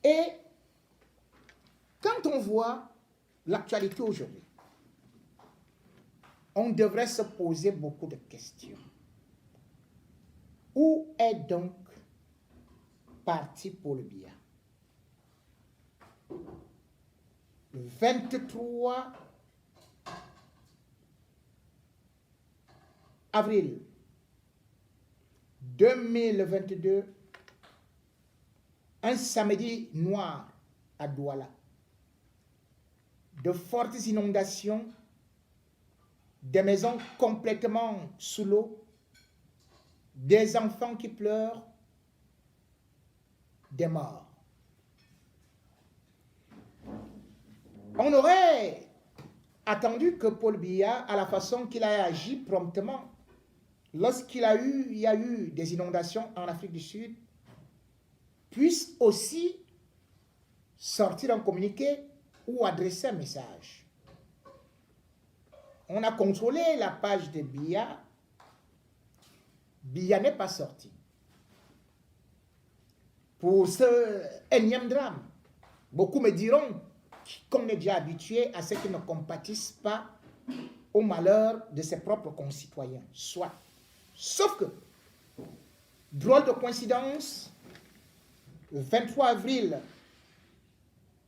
Et quand on voit l'actualité aujourd'hui, on devrait se poser beaucoup de questions. Où est donc parti Paul Biya? 23 avril 2022, un samedi noir à Douala. De fortes inondations, des maisons complètement sous l'eau, des enfants qui pleurent, des morts. On aurait attendu que Paul Biya, à la façon qu'il a agi promptement, lorsqu'il y a eu des inondations en Afrique du Sud, puisse aussi sortir un communiqué ou adresser un message. On a contrôlé la page de Biya. Biya n'est pas sorti. Pour ce énième drame, beaucoup me diront qu'on est déjà habitué à ce qu'ils ne compatissent pas au malheur de ses propres concitoyens. Soit. Sauf que, drôle de coïncidence, le 23 avril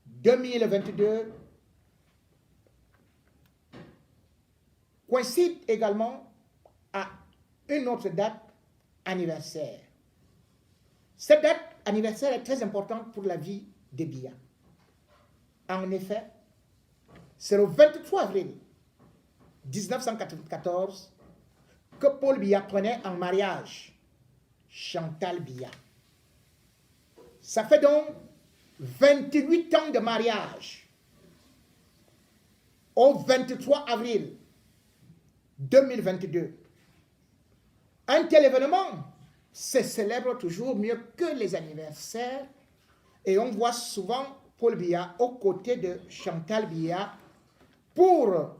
2022 coïncide également à une autre date anniversaire. Cette date anniversaire est très importante pour la vie de Biya. En effet, c'est le 23 avril 1994 que Paul Biya prenait en mariage Chantal Biya. Ça fait donc 28 ans de mariage. Au 23 avril 2022. Un tel événement se célèbre toujours mieux que les anniversaires et on voit souvent Paul Biya aux côtés de Chantal Biya pour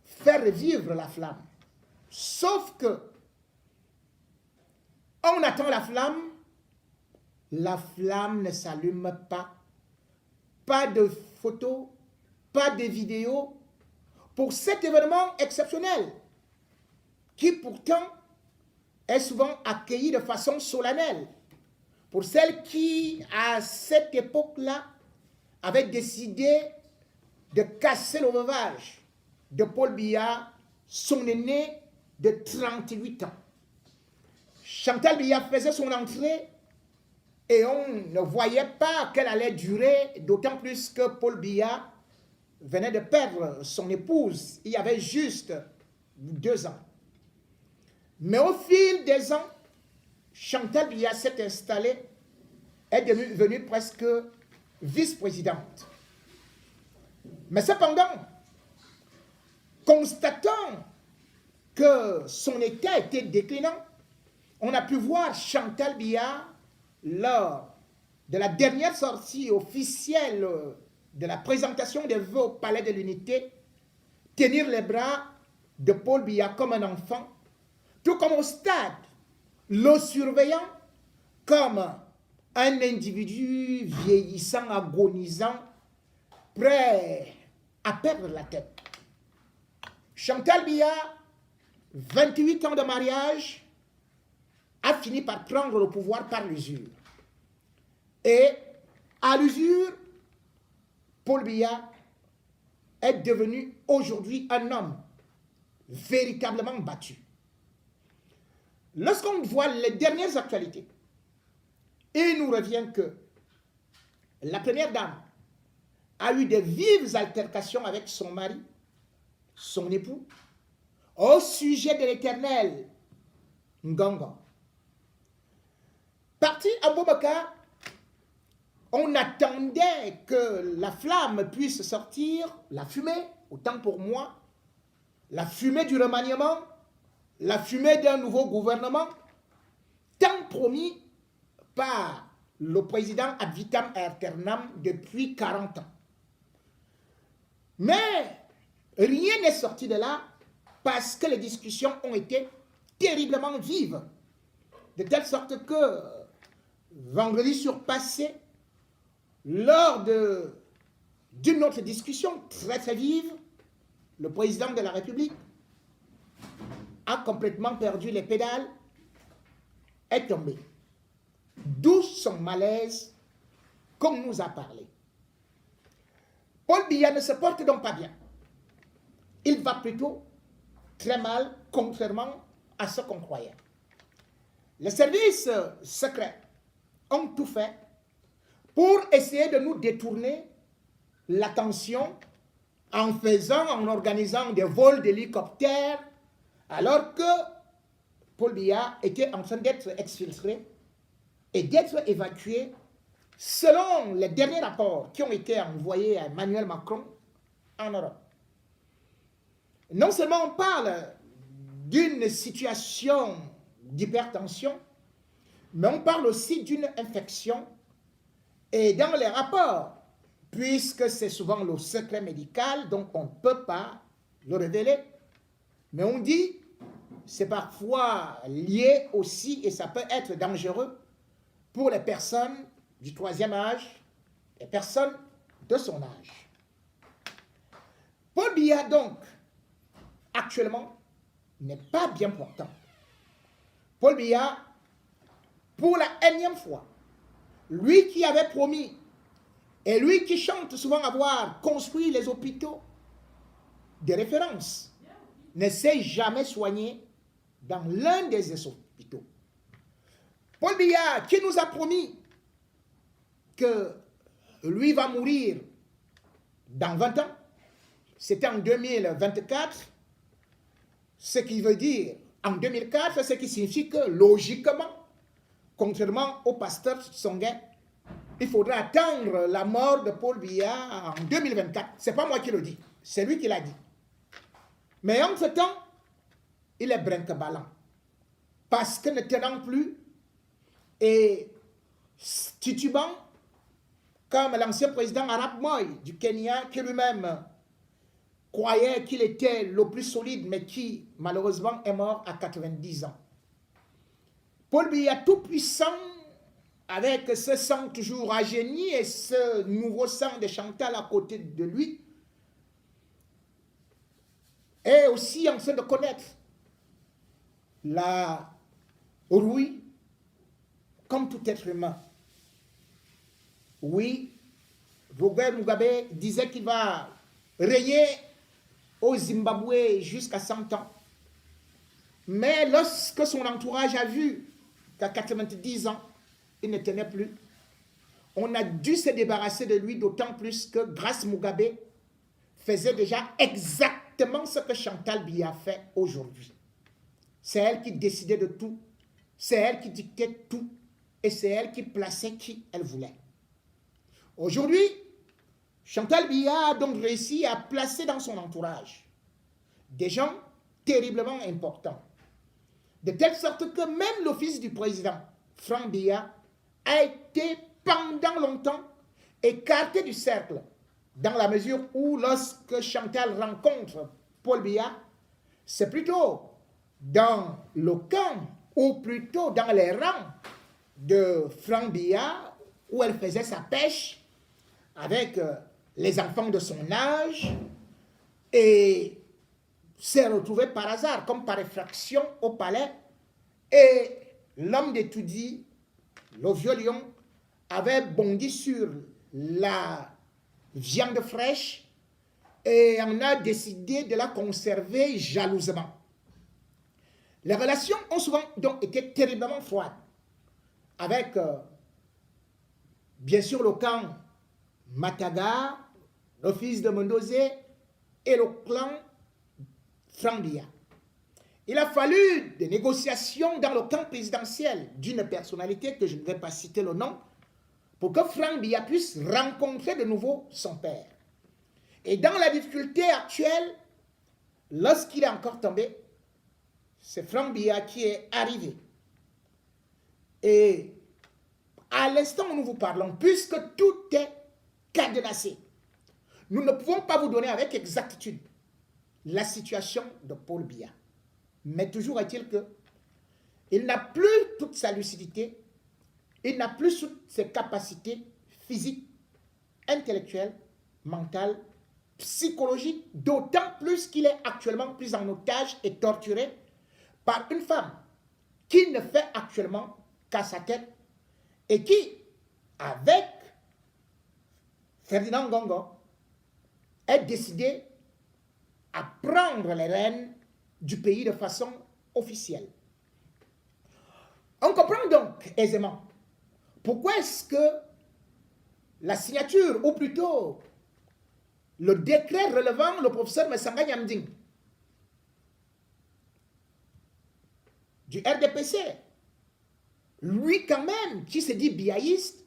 faire revivre la flamme. Sauf que on attend la flamme ne s'allume pas. Pas de photos, pas de vidéos pour cet événement exceptionnel qui pourtant est souvent accueilli de façon solennelle. Pour celles qui, à cette époque-là, avaient décidé de casser le veuvage de Paul Biya, son aîné de 38 ans. Chantal Biya faisait son entrée et on ne voyait pas qu'elle allait durer, d'autant plus que Paul Biya venait de perdre son épouse. Il y avait juste 2 ans. Mais au fil des ans, Chantal Biya s'est installée, est devenue presque vice-présidente. Mais cependant, constatant que son état était déclinant, on a pu voir Chantal Biya lors de la dernière sortie officielle de la présentation des vœux au Palais de l'Unité, tenir les bras de Paul Biya comme un enfant, tout comme au stade, le surveillant comme un individu vieillissant, agonisant, prêt à perdre la tête. Chantal Biya, 28 ans de mariage, a fini par prendre le pouvoir par l'usure. Et à l'usure, Paul Biya est devenu aujourd'hui un homme véritablement battu. Lorsqu'on voit les dernières actualités, il nous revient que la première dame a eu de vives altercations avec son mari, son époux, au sujet de l'éternel Nganga. Parti à Boubacar, on attendait que la flamme puisse sortir, la fumée, autant pour moi, la fumée du remaniement, la fumée d'un nouveau gouvernement, tant promis par le président ad vitam aeternam depuis 40 ans. Mais rien n'est sorti de là parce que les discussions ont été terriblement vives, de telle sorte que vendredi surpassé, lors d'une autre discussion très très vive, le président de la République a complètement perdu les pédales, est tombé. D'où son malaise, comme nous a parlé. Paul Biya ne se porte donc pas bien. Il va plutôt très mal, contrairement à ce qu'on croyait. Les services secrets ont tout fait pour essayer de nous détourner l'attention en organisant des vols d'hélicoptères, alors que Paul Biya était en train d'être exfiltré et d'être évacué selon les derniers rapports qui ont été envoyés à Emmanuel Macron en Europe. Non seulement on parle d'une situation d'hypertension, mais on parle aussi d'une infection. Et dans les rapports, puisque c'est souvent le secret médical, donc on ne peut pas le révéler, mais on dit c'est parfois lié aussi, et ça peut être dangereux pour les personnes du troisième âge, les personnes de son âge. Paul Biya, donc, actuellement, n'est pas bien portant. Paul Biya, pour la énième fois, lui qui avait promis, et lui qui chante souvent avoir construit les hôpitaux de référence, ne s'est jamais soigné dans l'un des hôpitaux. Paul Biya, qui nous a promis que lui va mourir dans 20 ans, c'était en 2024, ce qui veut dire en 2004, ce qui signifie que logiquement, contrairement au pasteur Tsongué, il faudra attendre la mort de Paul Biya en 2024. Ce n'est pas moi qui le dis, c'est lui qui l'a dit. Mais entre-temps, il est brinque-ballant. Parce que ne tenant plus et titubant, comme l'ancien président Arap Moi du Kenya, qui lui-même croyait qu'il était le plus solide, mais qui malheureusement est mort à 90 ans. Paul Biya, tout puissant, avec ce sang toujours rajeuni et ce nouveau sang de Chantal à côté de lui, est aussi en train de connaître la rouille comme tout être humain. Oui, Robert Mugabe disait qu'il va régner au Zimbabwe jusqu'à 100 ans. Mais lorsque son entourage a vu qu'à 90 ans, il ne tenait plus, on a dû se débarrasser de lui, d'autant plus que Grace Mugabe faisait déjà exactement ce que Chantal Biya fait aujourd'hui. C'est elle qui décidait de tout, c'est elle qui dictait tout, et c'est elle qui plaçait qui elle voulait. Aujourd'hui, Chantal Biya a donc réussi à placer dans son entourage des gens terriblement importants. De telle sorte que même le fils du président, Franck Biya, a été pendant longtemps écarté du cercle, dans la mesure où lorsque Chantal rencontre Paul Biya, c'est plutôt dans le camp ou plutôt dans les rangs de Franck Biya où elle faisait sa pêche avec les enfants de son âge et s'est retrouvée par hasard, comme par effraction, au palais. Et l'homme d'étoudie, le vieux lion, avait bondi sur la viande fraîche et en a décidé de la conserver jalousement. Les relations ont souvent donc été terriblement froides avec, bien sûr, le camp Mataga, le fils de Mondosé et le clan Franck Biya. Il a fallu des négociations dans le camp présidentiel d'une personnalité que je ne vais pas citer le nom pour que Franck Biya puisse rencontrer de nouveau son père. Et dans la difficulté actuelle, lorsqu'il est encore tombé, c'est Franck Biya qui est arrivé. Et à l'instant où nous vous parlons, puisque tout est cadenassé, nous ne pouvons pas vous donner avec exactitude la situation de Paul Biya. Mais toujours est-il qu'il n'a plus toute sa lucidité, il n'a plus toutes ses capacités physiques intellectuel, mental, psychologique, d'autant plus qu'il est actuellement pris en otage et torturé par une femme qui ne fait actuellement qu'à sa tête et qui, avec Ferdinand Ngongo, est décidé à prendre les rênes du pays de façon officielle. On comprend donc aisément pourquoi est-ce que la signature, ou plutôt le décret relevant le professeur Messanga Nyamding du RDPC, lui quand même, qui se dit biaïste,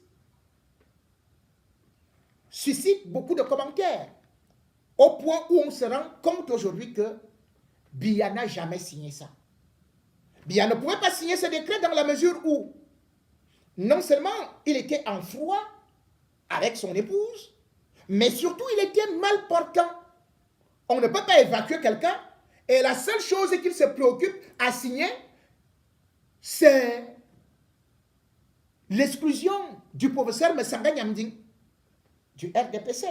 suscite beaucoup de commentaires, au point où on se rend compte aujourd'hui que Biya n'a jamais signé ça. Biya ne pouvait pas signer ce décret dans la mesure où, non seulement il était en froid avec son épouse, mais surtout il était mal portant. On ne peut pas évacuer quelqu'un et la seule chose qu'il se préoccupe à signer, c'est l'exclusion du professeur Messanga Nyamding du RDPC.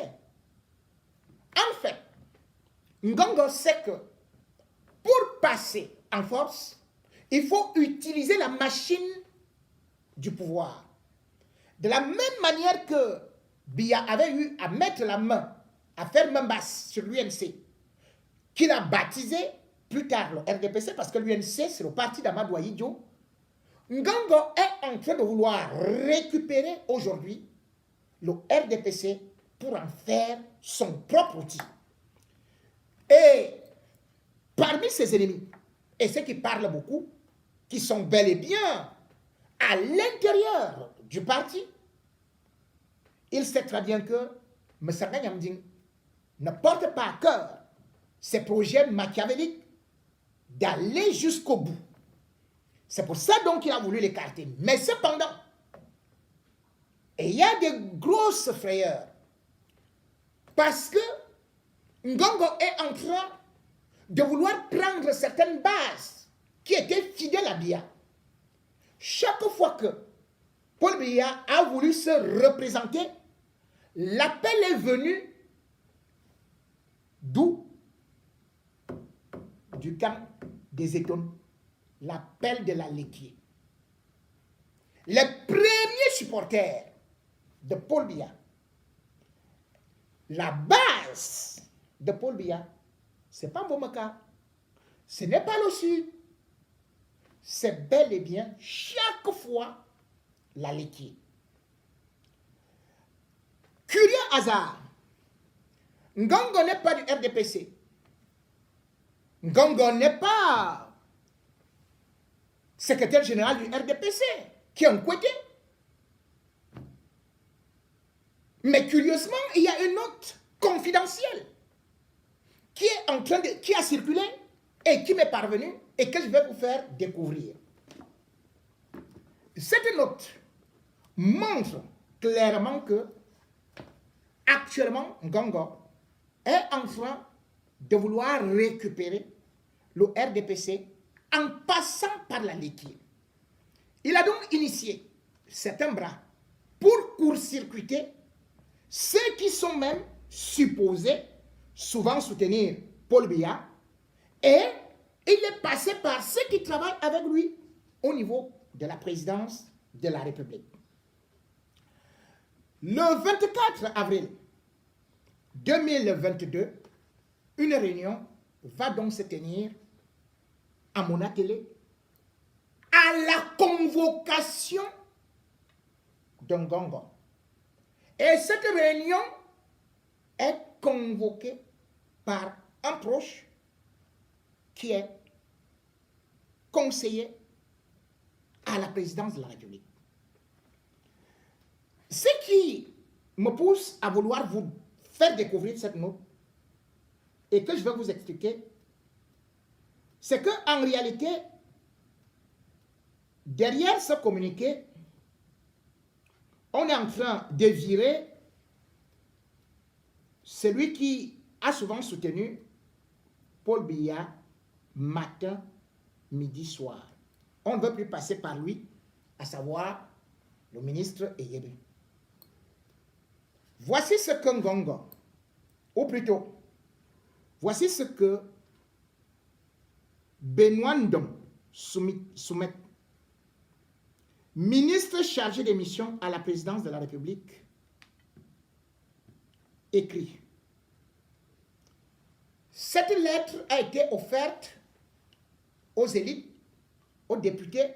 En fait, Ngongo sait que pour passer en force, il faut utiliser la machine du pouvoir. De la même manière que Biya avait eu à mettre la main, à faire main basse sur l'UNC, qu'il a baptisé plus tard le RDPC, parce que l'UNC, c'est le parti d'Amadou Ahidjo. Ngongo est en train de vouloir récupérer aujourd'hui le RDPC pour en faire son propre outil. Et parmi ses ennemis, et ceux qui parlent beaucoup, qui sont bel et bien à l'intérieur du parti, il sait très bien que Messanga Nyamding ne porte pas à cœur ses projets machiavéliques d'aller jusqu'au bout. C'est pour ça donc qu'il a voulu l'écarter. Mais cependant, il y a des grosses frayeurs. Parce que Ngongo est en train de vouloir prendre certaines bases qui étaient fidèles à Biya. Chaque fois que Paul Biya a voulu se représenter, l'appel est venu d'où? Du camp des Étones, l'appel de la Léquier. Les premiers supporters de Paul Biya, la base de Paul Biya, ce n'est pas Mbomaka, ce n'est pas le Sud, c'est bel et bien chaque fois la Léquier. Curieux hasard, Ngongo n'est pas du RDPC. Ngongo n'est pas secrétaire général du RDPC, qui est un Kwete. Mais curieusement, il y a une note confidentielle qui est en train de, qui a circulé et qui m'est parvenue et que je vais vous faire découvrir. Cette note montre clairement que actuellement, Ngongo est en train de vouloir récupérer le RDPC en passant par la Léquier. Il a donc initié certains bras pour court-circuiter ceux qui sont même supposés souvent soutenir Paul Biya, et il est passé par ceux qui travaillent avec lui au niveau de la présidence de la République. Le 24 avril 2022, une réunion va donc se tenir à Monatélé à la convocation de Ngongo. Et cette réunion est convoquée par un proche qui est conseiller à la présidence de la République. Ce qui me pousse à vouloir vous faire découvrir cette note et que je vais vous expliquer, c'est qu'en réalité, derrière ce communiqué, on est en train de virer celui qui a souvent soutenu Paul Biya matin, midi, soir. On ne veut plus passer par lui, à savoir le ministre Eyebe. Voici ce que Ngongo, ou plutôt, voici ce que Benoît Ndong Soumet, ministre chargé des missions à la présidence de la République, écrit. Cette lettre a été offerte aux élites, aux députés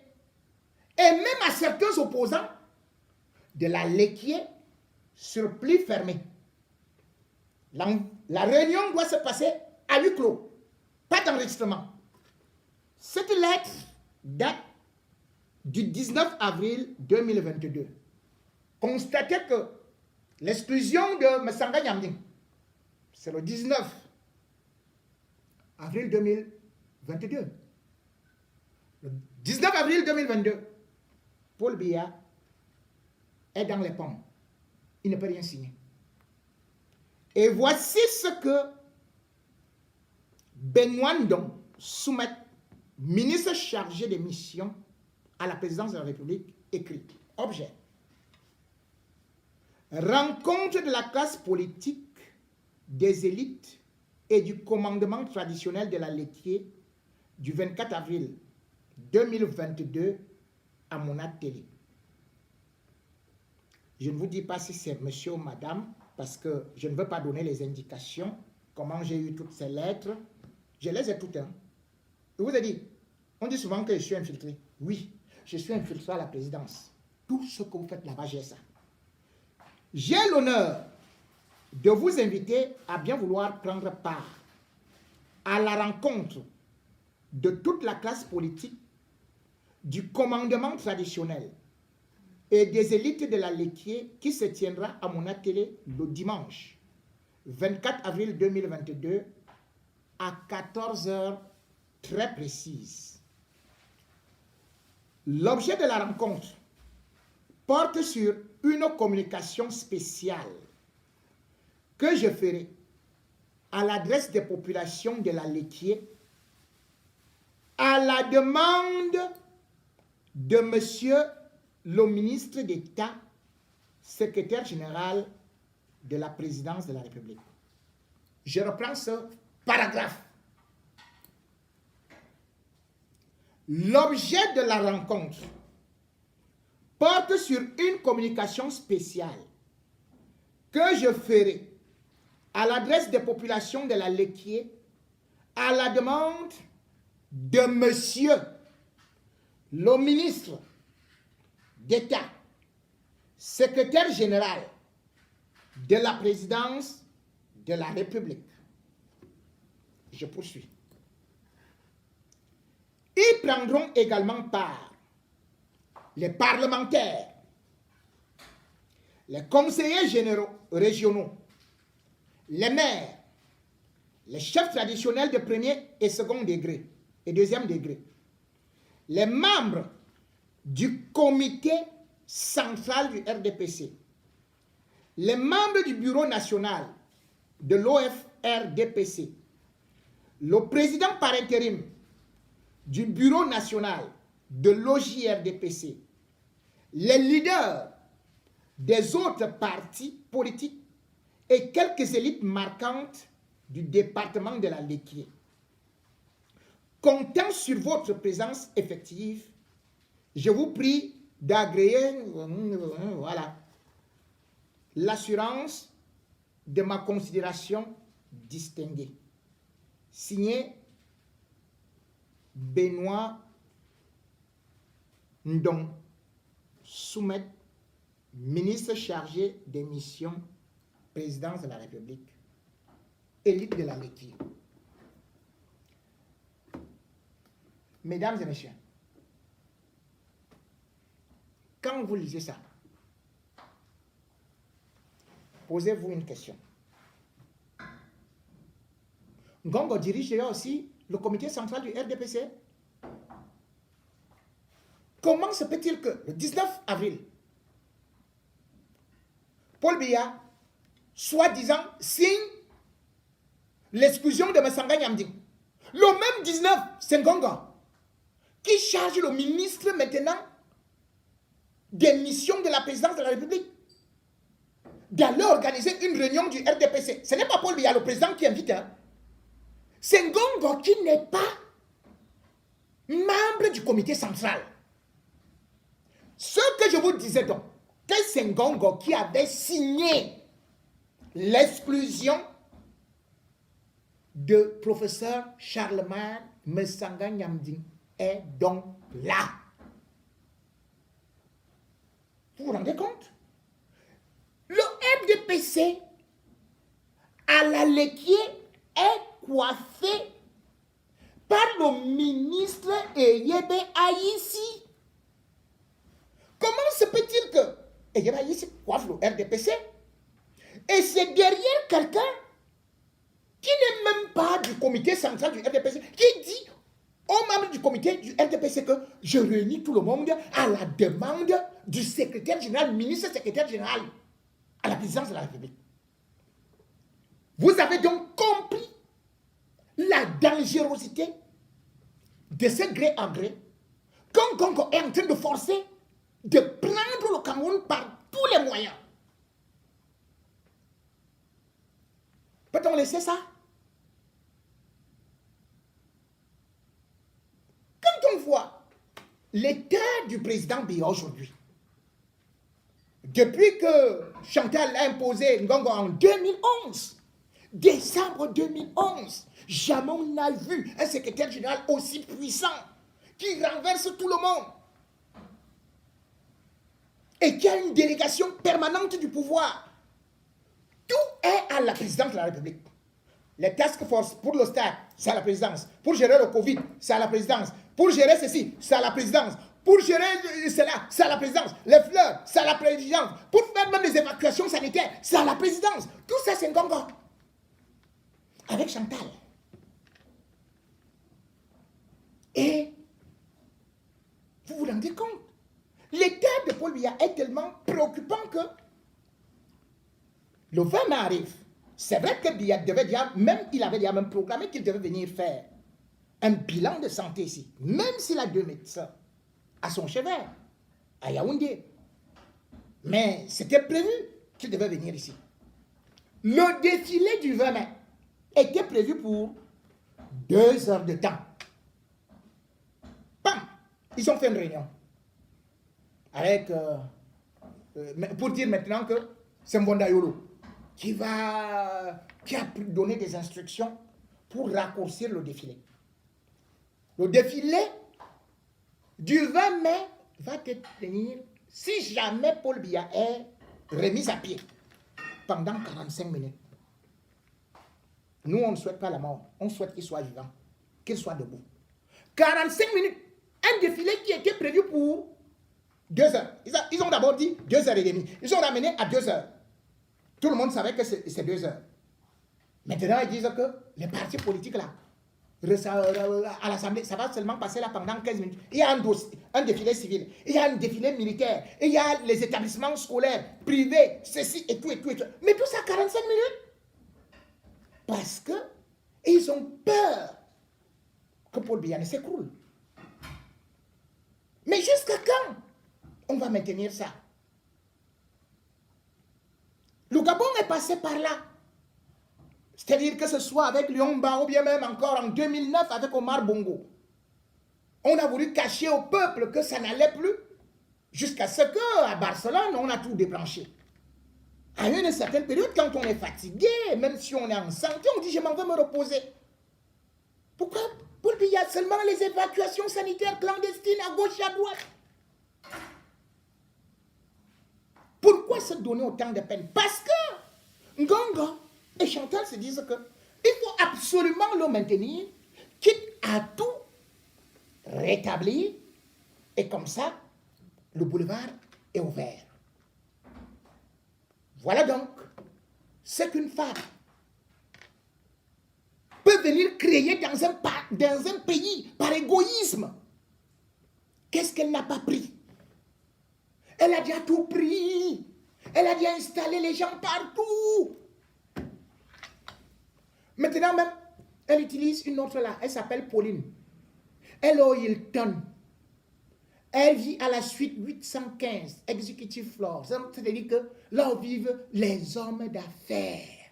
et même à certains opposants de la Lequier sur pli fermé. La réunion doit se passer à huis clos, pas d'enregistrement. Cette lettre date du 19 avril 2022. Constatez que l'exclusion de Messanga Nyamding, c'est le 19 avril 2022. Le 19 avril 2022, Paul Biya est dans les pommes. Il ne peut rien signer. Et voici ce que Benoît Ndong Soumet, ministre chargé des missions à la présidence de la République, écrit. Objet. Rencontre de la classe politique, des élites et du commandement traditionnel de la Lequier du 24 avril 2022 à Mona Télé. Je ne vous dis pas si c'est monsieur ou madame, parce que je ne veux pas donner les indications, comment j'ai eu toutes ces lettres. Je les ai toutes. Hein. Je vous ai dit, on dit souvent que je suis infiltré. Oui, je suis infiltré à la présidence. Tout ce que vous faites là-bas, j'ai ça. J'ai l'honneur de vous inviter à bien vouloir prendre part à la rencontre de toute la classe politique, du commandement traditionnel et des élites de la Lequier qui se tiendra à Mona Télé le dimanche 24 avril 2022 à 14 h très précises. L'objet de la rencontre porte sur une communication spéciale que je ferai à l'adresse des populations de la Lequier à la demande de monsieur le ministre d'État, secrétaire général de la présidence de la République. Je reprends ce paragraphe. L'objet de la rencontre porte sur une communication spéciale que je ferai à l'adresse des populations de la Lequier à la demande de monsieur le ministre d'État, secrétaire général de la présidence de la République. Je poursuis. Y prendront également part les parlementaires, les conseillers généraux régionaux, les maires, les chefs traditionnels de premier et second degré et deuxième degré, les membres du comité central du RDPC, les membres du bureau national de l'OFRDPC, le président par intérim du bureau national de l'OJRDPC, les leaders des autres partis politiques et quelques élites marquantes du département de la Lequier. Comptant sur votre présence effective, je vous prie d'agréer voilà, l'assurance de ma considération distinguée. Signé Benoît Ndong Soumet, ministre chargé des missions, présidence de la République, élite de la Lequier. Mesdames et messieurs, quand vous lisez ça, posez-vous une question. Ngongo dirige d'ailleurs aussi le comité central du RDPC. Comment se peut-il que le 19 avril, Paul Biya, soi-disant, signe l'exclusion de Messanga Nyamding? Le même 19, c'est Ngongo qui charge le ministre maintenant des missions de la présidence de la République. d'aller organiser une réunion du RDPC. Ce n'est pas Paul Biya, le président, qui invite. Hein. C'est Ngongo qui n'est pas membre du comité central. Ce que je vous disais donc, que c'est Ngongo qui avait signé l'exclusion de professeur Charlemagne Messanga Nyamding est donc là. Vous vous rendez compte? Le RDPC à la Léquier est coiffé par le ministre Eyebe Aïssi. Comment se peut-il que Eyebe Aïssi coiffe le RDPC et c'est derrière quelqu'un qui n'est même pas du comité central du RDPC, qui dit aux membres du comité du RDPC que je réunis tout le monde à la demande du secrétaire général, ministre secrétaire général à la présidence de la République. Vous avez donc compris la dangerosité de ce gré à gré quand Ngongo est en train de forcer de prendre le Cameroun par tous les moyens. Peut-on laisser ça? Quand on voit l'état du président Biya aujourd'hui, depuis que Chantal a imposé Ngongo en 2011, décembre 2011, jamais on n'a vu un secrétaire général aussi puissant qui renverse tout le monde et qui a une délégation permanente du pouvoir. Tout est à la présidence de la République. Les task force pour le stade, c'est à la présidence. Pour gérer le Covid, c'est à la présidence. Pour gérer ceci, c'est à la présidence. Pour gérer cela, c'est à la présidence. Les fleurs, c'est à la présidence. Pour faire même les évacuations sanitaires, c'est à la présidence. Tout ça, c'est Ngongo. Avec Chantal. Et vous vous rendez compte? L'état de Paul Biya est tellement préoccupant que le 20 mai arrive. C'est vrai que Biya devait dire, même il avait déjà même proclamé qu'il devait venir faire un bilan de santé ici, même s'il a 2 médecins à son chevet, à Yaoundé. Mais c'était prévu qu'il devait venir ici. Le défilé du 20 mai était prévu pour 2 heures de temps. Bam! Ils ont fait une réunion. Avec, pour dire maintenant que c'est Mbonda Yolo qui a donné des instructions pour raccourcir le défilé. Le défilé du 20 mai va tenir, si jamais Paul Biya est remis à pied, pendant 45 minutes. Nous, on ne souhaite pas la mort. On souhaite qu'il soit vivant, qu'il soit debout. 45 minutes. Un défilé qui était prévu pour 2 heures. Ils ont d'abord dit 2h30. Ils ont ramené à 2 heures. Tout le monde savait que c'est 2 heures. Maintenant, ils disent que les partis politiques là, à l'Assemblée, ça va seulement passer là pendant 15 minutes. Il y a un défilé civil, il y a un défilé militaire, il y a les établissements scolaires, privés, ceci et tout et tout et tout. Mais tout ça 45 minutes. Parce que ils ont peur que Paul Biya ne s'écroule. Mais jusqu'à quand on va maintenir ça? Le Gabon est passé par là. C'est-à-dire que ce soit avec Lyomba ou bien même encore en 2009 avec Omar Bongo. On a voulu cacher au peuple que ça n'allait plus jusqu'à ce qu'à Barcelone, on a tout débranché. À une certaine période, quand on est fatigué, même si on est en santé, on dit je m'en vais me reposer. Pourquoi? Pour qu'il y a seulement les évacuations sanitaires clandestines à gauche et à droite. Pourquoi se donner autant de peine? Parce que Ngongo et Chantal se disent que il faut absolument le maintenir, quitte à tout rétablir, et comme ça, le boulevard est ouvert. Voilà donc ce qu'une femme peut venir créer dans un pays par égoïsme. Qu'est-ce qu'elle n'a pas pris? Elle a déjà tout pris. Elle a déjà installé les gens partout. Maintenant même, elle utilise une autre là. Elle s'appelle Pauline. Elle, Hilton. Elle vit à la suite 815, executive floor. C'est-à-dire que là où vivent les hommes d'affaires.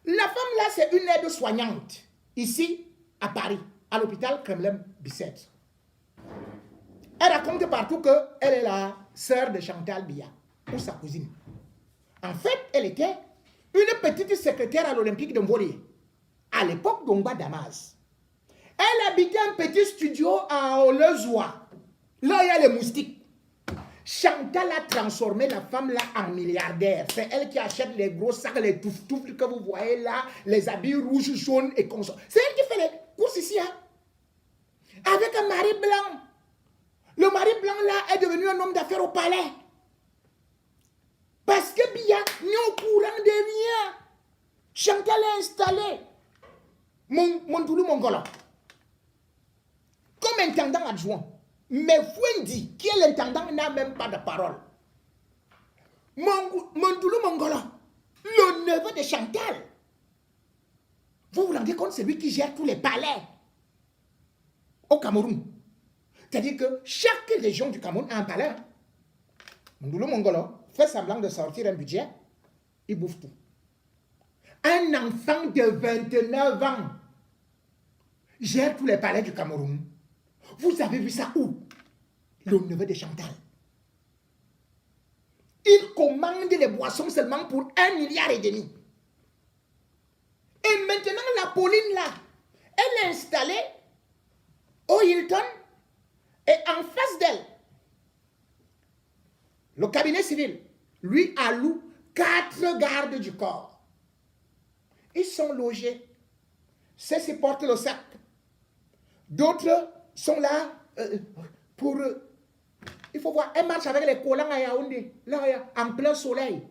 La femme là, c'est une aide-soignante. Ici, à Paris, à l'hôpital Kremlin-Bicêtre. Elle raconte partout qu'elle est la sœur de Chantal Biya, ou sa cousine. En fait, elle était une petite secrétaire à l'Olympique de Mboli, à l'époque d'Ongba Damas. Elle habitait un petit studio à Olezoa. Là, il y a les moustiques. Chantal a transformé la femme là en milliardaire. C'est elle qui achète les gros sacs, les toufles que vous voyez là, les habits rouges, jaunes et consorts. C'est elle qui fait les courses ici. Hein? Avec un mari blanc. Le mari blanc là est devenu un homme d'affaires au palais. Parce que Biya n'est au courant de rien. Chantal est installé. Mondoulou Mongolo. Comme intendant adjoint. Mais Fouendi, qui est l'intendant, n'a même pas de parole. Mondoulou Mongolo, le neveu de Chantal. Vous vous rendez compte, c'est lui qui gère tous les palais au Cameroun. C'est-à-dire que chaque région du Cameroun a un palais. Mondoulou Mongolo fait semblant de sortir un budget, il bouffe tout. Un enfant de 29 ans gère tous les palais du Cameroun. Vous avez vu ça où? Le neveu de Chantal. Il commande les boissons seulement pour 1,5 milliard. Et maintenant, la Pauline là, elle est installée au Hilton et en face d'elle, le cabinet civil lui alloue 4 gardes du corps. Ils sont logés. Ceux-ci portent le sac. D'autres sont là pour... il faut voir, elle marche avec les collants à Yaoundé, là, en plein soleil.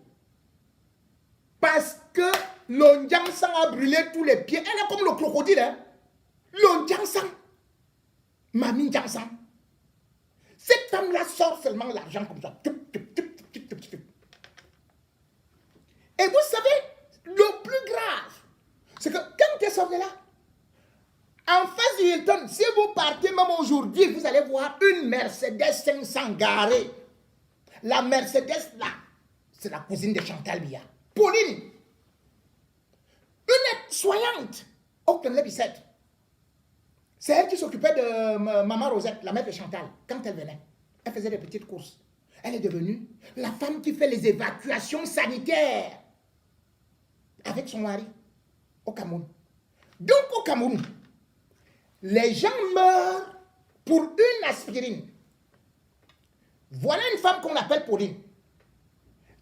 Parce que l'Ondiang-sang a brûlé tous les pieds. Elle est comme le crocodile. Hein? L'Ondiang-sang. Mamie Ndiang-sang. Cette femme-là sort seulement l'argent comme ça. Et vous savez, le plus grave, c'est que quand tu sors de là, en face du Hilton, si vous partez même aujourd'hui, vous allez voir une Mercedes 500 garée. La Mercedes là, c'est la cousine de Chantal Biya. Pauline, une aide-soignante au Kremlin-Bicêtre. C'est elle qui s'occupait de Maman Rosette, la mère de Chantal, quand elle venait. Elle faisait des petites courses. Elle est devenue la femme qui fait les évacuations sanitaires avec son mari au Cameroun. Donc au Cameroun, les gens meurent pour une aspirine. Voilà une femme qu'on appelle Pauline,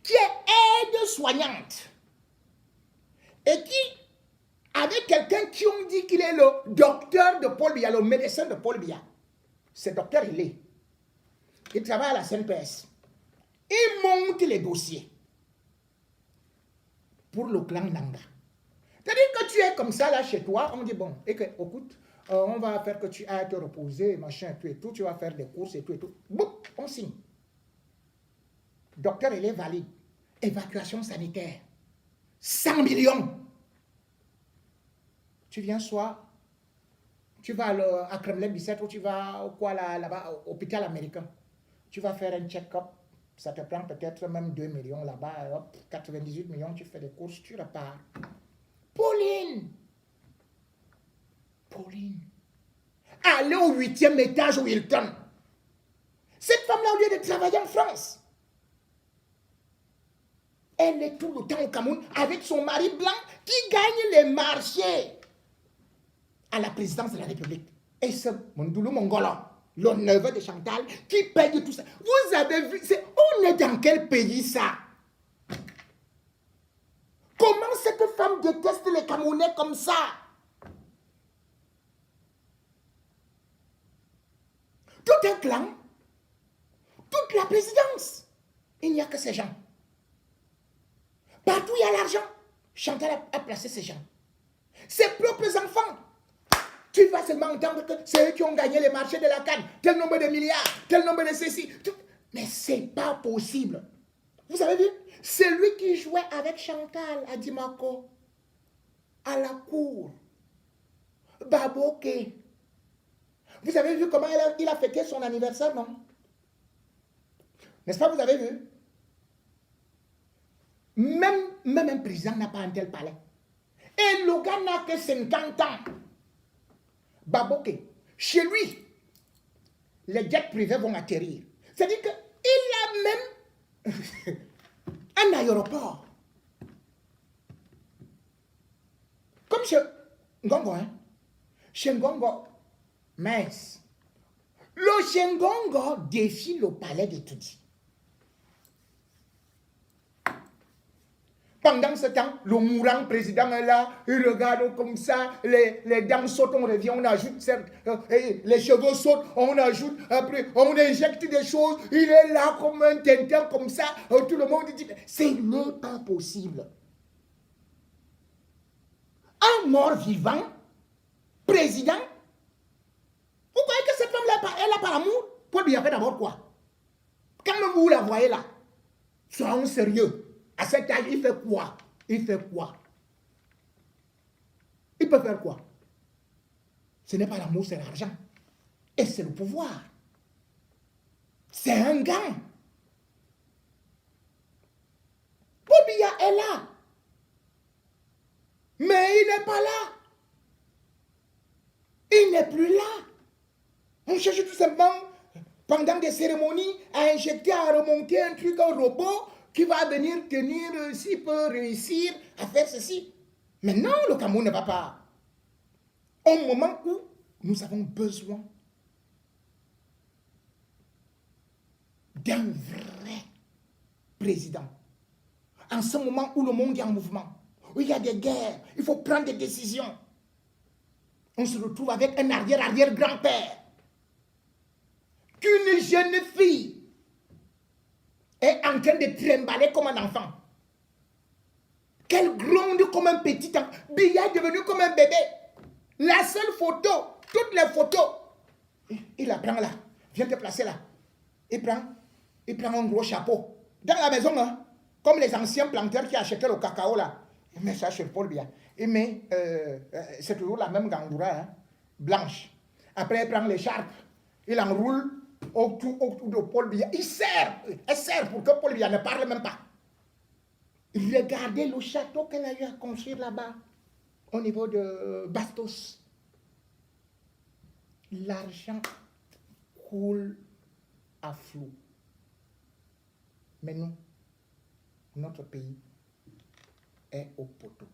qui est aide-soignante et qui, avec quelqu'un qui ont dit qu'il est le docteur de Paul Biya, le médecin de Paul Biya. Ce docteur, il travaille à la CNPS. Il monte les dossiers pour le clan Nanga. C'est-à-dire que tu es comme ça là chez toi, on dit bon, écoute, on va faire que tu ailles te reposer, machin, tout et tout, tu vas faire des courses et tout et tout. Boum, on signe. Docteur, il est valide. Évacuation sanitaire. 100 millions. Tu viens soit, tu vas à Kremlin-Bicêtre ou tu vas au quoi là-bas, au hôpital américain. Tu vas faire un check-up. Ça te prend peut-être même 2 millions là-bas. 98 millions, tu fais des courses, tu repars. Pauline. Allez au 8e étage au Hilton. Cette femme-là, au lieu de travailler en France, elle est tout le temps au Cameroun avec son mari blanc qui gagne les marchés à la présidence de la République. Et c'est Mondoulou Mongolo, le neveu de Chantal, qui paye tout ça. Vous avez vu, on est dans quel pays ça? Comment cette femme déteste les Camerounais comme ça? Tout un clan, toute la présidence, il n'y a que ces gens. Partout il y a l'argent. Chantal a placé ces gens. Ses propres enfants. Tu vas seulement entendre que c'est eux qui ont gagné les marchés de la canne. Tel nombre de milliards, tel nombre de ceci. Mais c'est pas possible. Vous avez vu? C'est lui qui jouait avec Chantal à Dimako, à la cour. Baboke. Vous avez vu comment il a fêté son anniversaire, non? N'est-ce pas, vous avez vu? Même un président n'a pas un tel palais. Et le gars n'a que 50 ans. Baboke, chez lui, les jets privés vont atterrir. C'est-à-dire qu'il a même un aéroport. Comme chez Ngongo, hein? Chez Ngongo, mince. Le chez Ngongo défie le palais de Tudi. Pendant ce temps, le mourant président est là, il regarde comme ça, les dents sautent, on revient, on ajoute, les cheveux sautent, on ajoute, après on injecte des choses, il est là comme un Tintin, comme ça, tout le monde dit, ce n'est pas possible. Un mort vivant, président, vous croyez que cette femme-là, elle n'a pas l'amour? Paul Biya fait d'abord quoi? Quand même vous la voyez là, soyons sérieux. À cet âge, il fait quoi? Il fait quoi? Il peut faire quoi? Ce n'est pas l'amour, c'est l'argent. Et c'est le pouvoir. C'est un gain. Paul Biya est là. Mais il n'est pas là. Il n'est plus là. On cherche tout simplement, pendant des cérémonies, à injecter, à remonter un truc, un robot qui va venir tenir, s'il peut réussir à faire ceci. Mais non, le Cameroun ne va pas. Au moment où nous avons besoin d'un vrai président. En ce moment où le monde est en mouvement, où il y a des guerres, il faut prendre des décisions. On se retrouve avec un arrière-arrière-grand-père. Qu'une jeune fille est en train de trimballer comme un enfant. Qu'elle gronde comme un petit enfant. Biya est devenu comme un bébé. La seule photo, toutes les photos, il la prend là. Viens te placer là. Il prend un gros chapeau. Dans la maison, hein, comme les anciens planteurs qui achetaient le cacao là. Il met ça sur Paul Biya. Il met, c'est toujours la même gangoura, hein, blanche. Après, il prend l'écharpe. Il enroule autour de Paul Biya. Elle sert pour que Paul Biya ne parle même pas. Regardez le château qu'elle a eu à construire là-bas, au niveau de Bastos. L'argent coule à flot. Mais nous, notre pays est au poteau.